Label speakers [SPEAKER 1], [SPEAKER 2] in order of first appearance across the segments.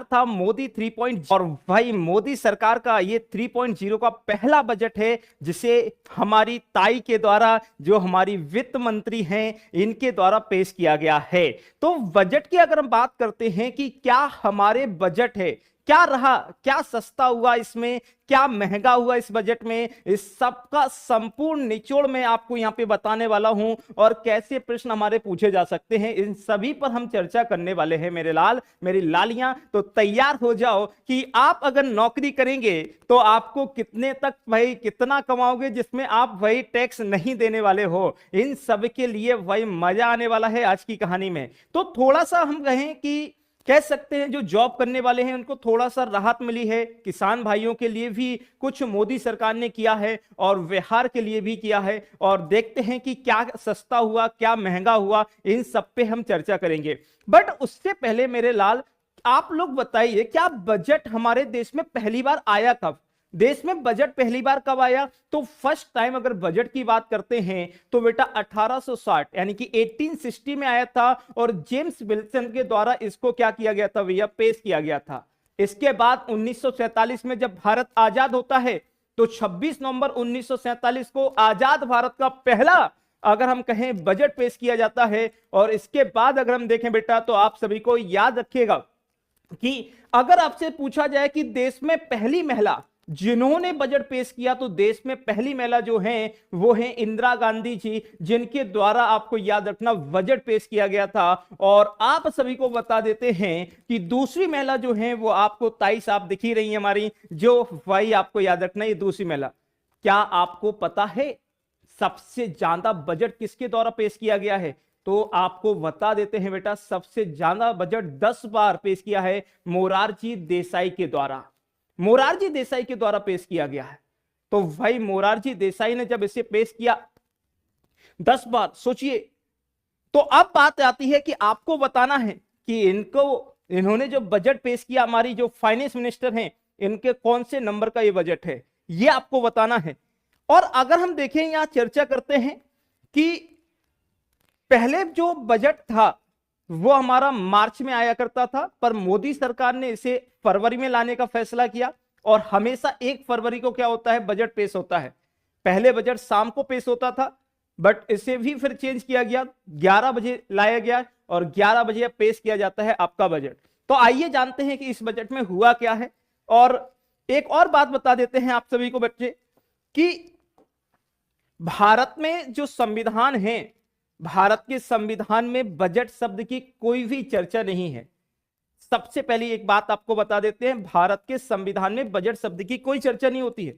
[SPEAKER 1] था मोदी 3.0 और भाई मोदी सरकार का ये 3.0 का पहला बजट है जिसे हमारी ताई के द्वारा, जो हमारी वित्त मंत्री हैं, इनके द्वारा पेश किया गया है। तो बजट की अगर हम बात करते हैं कि क्या हमारे बजट है, क्या रहा, क्या सस्ता हुआ इसमें, क्या महंगा हुआ इस बजट में, इस सब का संपूर्ण निचोड़ मैं आपको यहां पे बताने वाला हूं। और कैसे प्रश्न हमारे पूछे जा सकते हैं, इन सभी पर हम चर्चा करने वाले हैं मेरे लाल, मेरी लालियां। तो तैयार हो जाओ कि आप अगर नौकरी करेंगे तो आपको कितने तक भाई कितना कमाओगे जिसमें आप भाई टैक्स नहीं देने वाले हो, इन सब के लिए भाई मजा आने वाला है आज की कहानी में। तो थोड़ा सा हम कहें कि कह सकते हैं जो जॉब करने वाले हैं उनको थोड़ा सा राहत मिली है, किसान भाइयों के लिए भी कुछ मोदी सरकार ने किया है और बिहार के लिए भी किया है। और देखते हैं कि क्या सस्ता हुआ, क्या महंगा हुआ, इन सब पे हम चर्चा करेंगे। बट उससे पहले मेरे लाल, आप लोग बताइए, क्या बजट हमारे देश में पहली बार आया कब? देश में बजट पहली बार कब आया? तो फर्स्ट टाइम अगर बजट की बात करते हैं तो बेटा 1860 यानी कि 1860 में आया था और जेम्स विल्सन के द्वारा इसको क्या किया गया था भैया, पेश किया गया था। इसके बाद 1947 में जब भारत आजाद होता है तो 26 नवंबर 1947 को आजाद भारत का पहला अगर हम कहें बजट पेश किया जाता है। और इसके बाद अगर हम देखें बेटा तो आप सभी को याद रखिएगा कि अगर आपसे पूछा जाए कि देश में पहली महिला जिन्होंने बजट पेश किया, तो देश में पहली महिला जो है वो है इंदिरा गांधी जी, जिनके द्वारा आपको याद रखना बजट पेश किया गया था। और आप सभी को बता देते हैं कि दूसरी महिला जो है वो आपको ताई साहब दिखी रही है हमारी, जो भाई आपको याद रखना ये दूसरी महिला। क्या आपको पता है सबसे ज्यादा बजट किसके द्वारा पेश किया गया है? तो आपको बता देते हैं बेटा, सबसे ज्यादा बजट 10 बार पेश किया है मोरारजी देसाई के द्वारा, मोरारजी देसाई के द्वारा पेश किया गया है। तो भाई मोरारजी देसाई ने जब इसे पेश किया 10 बार, सोचिए। तो अब बात आती है कि आपको बताना है कि इन्होंने जो बजट पेश किया, हमारी जो फाइनेंस मिनिस्टर हैं, इनके कौन से नंबर का ये बजट है, ये आपको बताना है। और अगर हम देखें, यहां चर्चा करते हैं कि पहले जो बजट था वो हमारा मार्च में आया करता था, पर मोदी सरकार ने इसे फरवरी में लाने का फैसला किया। और हमेशा 1 फरवरी को क्या होता है, बजट पेश होता है। पहले बजट शाम को पेश होता था, बट इसे भी फिर चेंज किया गया, 11 बजे लाया गया और 11 बजे पेश किया जाता है आपका बजट। तो आइए जानते हैं कि इस बजट में हुआ क्या है। और एक और बात बता देते हैं आप सभी को बच्चे कि भारत में जो संविधान है, भारत के संविधान में बजट शब्द की कोई भी चर्चा नहीं है। सबसे पहली एक बात आपको बता देते हैं, भारत के संविधान में बजट शब्द की कोई चर्चा नहीं होती है।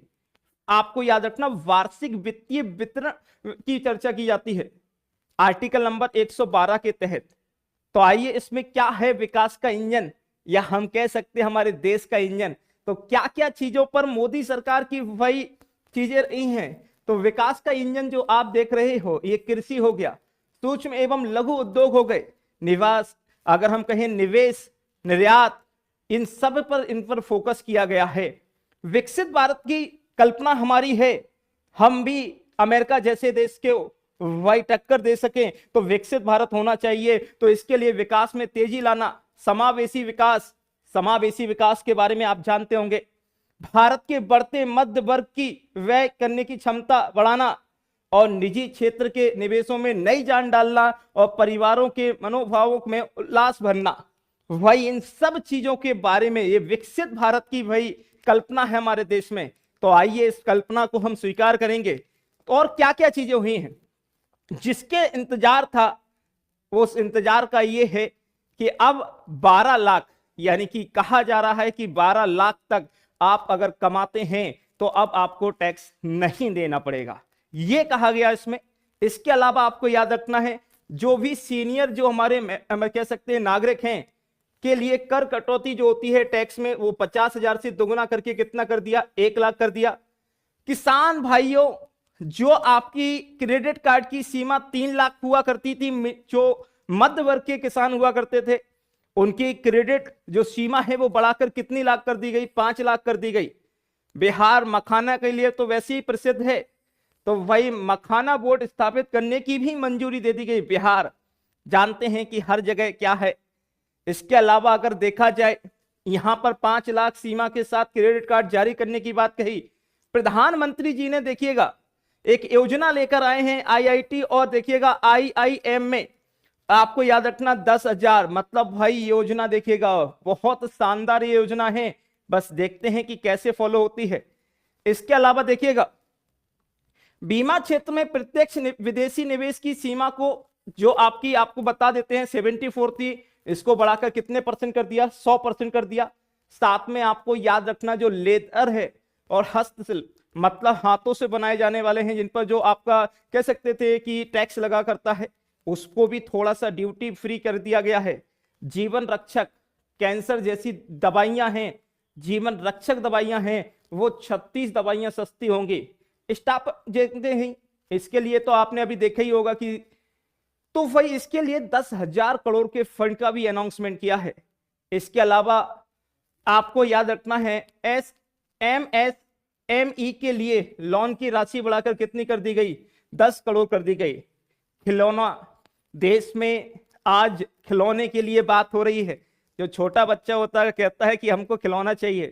[SPEAKER 1] आपको याद रखना, वार्षिक वित्तीय वितरण की चर्चा की जाती है आर्टिकल नंबर 112 के तहत। तो आइए, इसमें क्या है विकास का इंजन, या हम कह सकते हैं हमारे देश का इंजन। तो क्या क्या चीजों पर मोदी सरकार की वही चीजें रही हैं। तो विकास का इंजन जो आप देख रहे हो, ये कृषि हो गया, सूक्ष्म एवं लघु उद्योग हो गए, निवास, अगर हम कहें निवेश, निर्यात, इन सब पर इन पर फोकस किया गया है। विकसित भारत की कल्पना हमारी है, हम भी अमेरिका जैसे देश के वही टक्कर दे सकें, तो विकसित भारत होना चाहिए। तो इसके लिए विकास में तेजी लाना, समावेशी विकास, समावेशी विकास के बारे में आप जानते होंगे। भारत के बढ़ते मध्य वर्ग की व्यय करने की क्षमता बढ़ाना और निजी क्षेत्र के निवेशों में नई जान डालना और परिवारों के मनोभावों में उल्लास भरना, वही इन सब चीजों के बारे में ये विकसित भारत की वही कल्पना है हमारे देश में। तो आइए इस कल्पना को हम स्वीकार करेंगे। और क्या क्या चीजें हुई हैं जिसके इंतजार था, उस इंतजार का ये है कि अब 12 लाख, यानी कि कहा जा रहा है कि 12 लाख तक आप अगर कमाते हैं तो अब आपको टैक्स नहीं देना पड़ेगा, ये कहा गया इसमें। इसके अलावा आपको याद रखना है, जो भी सीनियर जो हमारे कह सकते हैं नागरिक हैं के लिए कर कटौती जो होती है टैक्स में, वो 50,000 से दोगुना करके कितना कर दिया, 1 लाख कर दिया। किसान भाइयों, जो आपकी क्रेडिट कार्ड की सीमा 3 लाख हुआ करती थी, जो मध्य वर्ग के किसान हुआ करते थे, उनकी क्रेडिट जो सीमा है वो बढ़ाकर कितनी लाख कर दी गई, 5 लाख कर दी गई। बिहार मखाना के लिए तो वैसे ही प्रसिद्ध है, तो वही मखाना बोर्ड स्थापित करने की भी मंजूरी दे दी गई। बिहार जानते हैं कि हर जगह क्या है। इसके अलावा अगर देखा जाए, यहां पर 5 लाख सीमा के साथ क्रेडिट कार्ड जारी करने की बात कही। प्रधानमंत्री जी ने देखिएगा एक योजना लेकर आए हैं आईआईटी और देखिएगा आईआईएम में, आपको याद रखना 10,000, मतलब भाई योजना देखिएगा बहुत शानदार ये योजना है, बस देखते हैं कि कैसे फॉलो होती है। इसके अलावा देखिएगा बीमा क्षेत्र में प्रत्यक्ष विदेशी निवेश की सीमा को जो आपको बता देते हैं 74 थी, इसको बढ़ाकर कितने परसेंट कर दिया, 100% कर दिया। साथ में आपको याद रखना जो लेदर है और हस्तशिल्प, मतलब हाथों से बनाए जाने वाले हैं जिन पर जो आपका कह सकते थे कि टैक्स लगा करता है, उसको भी थोड़ा सा ड्यूटी फ्री कर दिया गया है। जीवन रक्षक, कैंसर जैसी दवाइयां हैं, जीवन रक्षक दवाइयां हैं, वो 36 दवाइयां सस्ती होंगी। स्टाफ देखते हैं, इसके लिए तो आपने अभी देखा ही होगा कि तो भाई इसके लिए 10,000 करोड़ के फंड का भी अनाउंसमेंट किया है। इसके अलावा आपको याद रखना है एमएसएमई के लिए लोन की राशि बढ़ाकर कितनी कर दी गई, 10 करोड़ कर दी गई। खिलौना, देश में आज खिलौने के लिए बात हो रही है। जो छोटा बच्चा होता है कहता है कि हमको खिलौना चाहिए,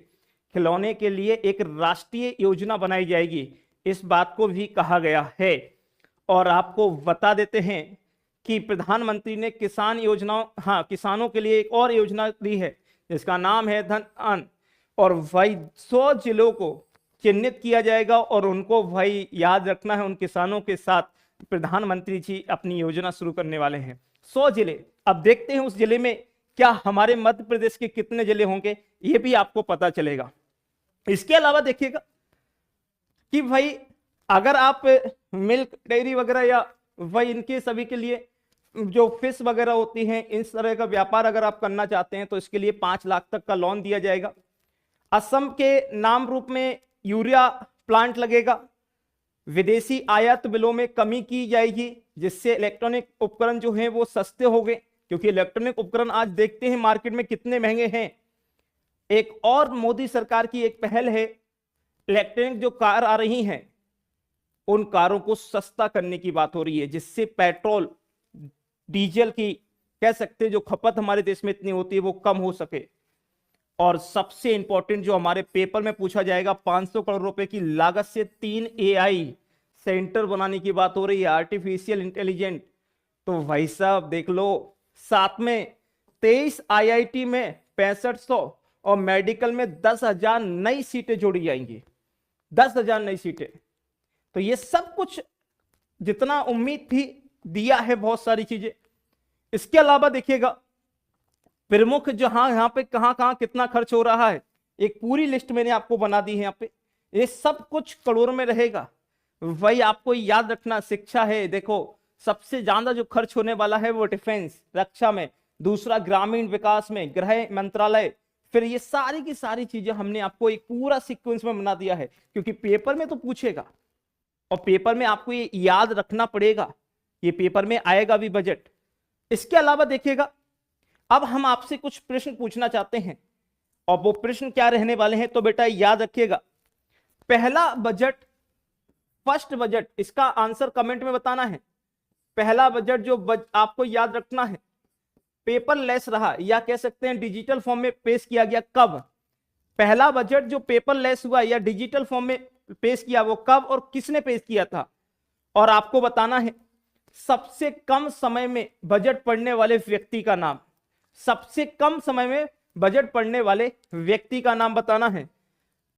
[SPEAKER 1] खिलौने के लिए एक राष्ट्रीय योजना बनाई जाएगी, इस बात को भी कहा गया है। और आपको बता देते हैं कि प्रधानमंत्री ने किसान योजनाओं, किसानों के लिए एक और योजना दी है जिसका नाम है धन अन्न, और भाई 100 जिलों को चिन्हित किया जाएगा और उनको भाई याद रखना है, उन किसानों के साथ प्रधानमंत्री जी अपनी योजना शुरू करने वाले हैं। 100 जिले, अब देखते हैं उस जिले में क्या हमारे मध्य प्रदेश के कितने जिले होंगे, ये भी आपको पता चलेगा। इसके अलावा देखिएगा कि भाई अगर आप मिल्क डेयरी वगैरह या भाई इनके सभी के लिए जो फिश वगैरह होती हैं, इस तरह का व्यापार अगर आप करना चाहते हैं तो इसके लिए 5 लाख तक का लोन दिया जाएगा। असम के नाम रूप में यूरिया प्लांट लगेगा। विदेशी आयात बिलों में कमी की जाएगी जिससे इलेक्ट्रॉनिक उपकरण जो हैं वो सस्ते हो गए, क्योंकि इलेक्ट्रॉनिक उपकरण आज देखते हैं मार्केट में कितने महंगे हैं। एक और मोदी सरकार की एक पहल है, इलेक्ट्रॉनिक जो कार आ रही हैं उन कारों को सस्ता करने की बात हो रही है, जिससे पेट्रोल डीजल की कह सकते हैं जो खपत हमारे देश में इतनी होती है वो कम हो सके। और सबसे इंपॉर्टेंट जो हमारे पेपर में पूछा जाएगा, 500 करोड़ रुपए की लागत से 3 AI सेंटर बनाने की बात हो रही है, आर्टिफिशियल इंटेलिजेंट। तो भाई साहब देख लो, साथ में 23 IIT में 6500 और मेडिकल में 10,000 नई सीटें जोड़ी जाएंगी, 10,000 नई सीटें। तो ये सब कुछ जितना उम्मीद थी दिया है, बहुत सारी चीजें। इसके अलावा देखिएगा प्रमुख जहां यहां पे कहां कहां कितना खर्च हो रहा है, एक पूरी लिस्ट मैंने आपको बना दी है यहाँ पे, ये सब कुछ करोड़ में रहेगा। वही आपको याद रखना, शिक्षा है, देखो सबसे ज्यादा जो खर्च होने वाला है वो डिफेंस, रक्षा में, दूसरा ग्रामीण विकास में, गृह मंत्रालय, फिर ये सारी की सारी चीजें हमने आपको एक पूरा सीक्वेंस में बना दिया है, क्योंकि पेपर में तो पूछेगा और पेपर में आपको ये याद रखना पड़ेगा, ये पेपर में आएगा भी बजट। इसके अलावा देखिएगा अब हम आपसे कुछ प्रश्न पूछना चाहते हैं और वो प्रश्न क्या रहने वाले हैं, तो बेटा याद रखिएगा, पहला बजट, फर्स्ट बजट, इसका आंसर कमेंट में बताना है। पहला बजट जो आपको याद रखना है पेपरलेस रहा या कह सकते हैं डिजिटल फॉर्म में पेश किया गया, कब? पहला बजट जो पेपरलेस हुआ या डिजिटल फॉर्म में पेश किया वो कब और किसने पेश किया था? और आपको बताना है सबसे कम समय में बजट पढ़ने वाले व्यक्ति का नाम, सबसे कम समय में बजट पढ़ने वाले व्यक्ति का नाम बताना है।